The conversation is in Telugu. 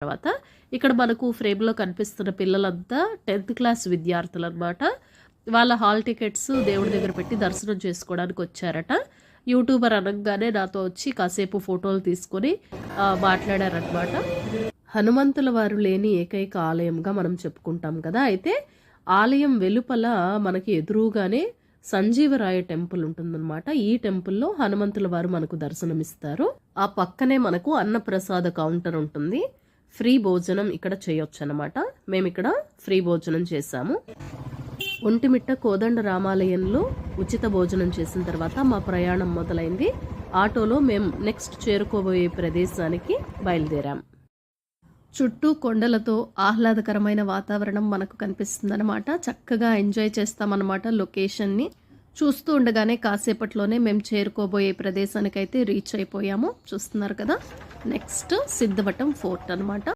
తర్వాత ఇక్కడ మనకు ఫ్రేమ్లో కనిపిస్తున్న పిల్లలంతా 10th క్లాస్ విద్యార్థులు అనమాట. వాళ్ళ హాల్ టికెట్స్ దేవుడి దగ్గర పెట్టి దర్శనం చేసుకోవడానికి వచ్చారట. యూట్యూబర్ అనగానే నాతో వచ్చి కాసేపు ఫోటోలు తీసుకొని మాట్లాడారనమాట. హనుమంతుల వారు లేని ఏకైక ఆలయంగా మనం చెప్పుకుంటాం కదా. అయితే ఆలయం వెలుపల మనకి ఎదురుగానే సంజీవరాయ టెంపుల్ ఉంటుందన్నమాట. ఈ టెంపుల్లో హనుమంతుల వారు మనకు దర్శనమిస్తారు. ఆ పక్కనే మనకు అన్నప్రసాద కౌంటర్ ఉంటుంది. ఫ్రీ భోజనం ఇక్కడ చేయొచ్చు అనమాట. మేము ఇక్కడ ఫ్రీ భోజనం చేశాము. ఒంటిమిట్ట కోదండ రామాలయంలో ఉచిత భోజనం చేసిన తర్వాత మా ప్రయాణం మొదలైంది. ఆటోలో మేము నెక్స్ట్ చేరుకోబోయే ప్రదేశానికి బయలుదేరాం. చుట్టూ కొండలతో ఆహ్లాదకరమైన వాతావరణం మనకు కనిపిస్తుందన్నమాట. చక్కగా ఎంజాయ్ చేస్తామన్నమాట లొకేషన్ని. చూస్తూ ఉండగానే కాసేపట్లోనే మేము చేరుకోబోయే ప్రదేశానికైతే రీచ్ అయిపోయాము. చూస్తున్నారు కదా, నెక్స్ట్ సిద్ధవటం ఫోర్ట్ అనమాట.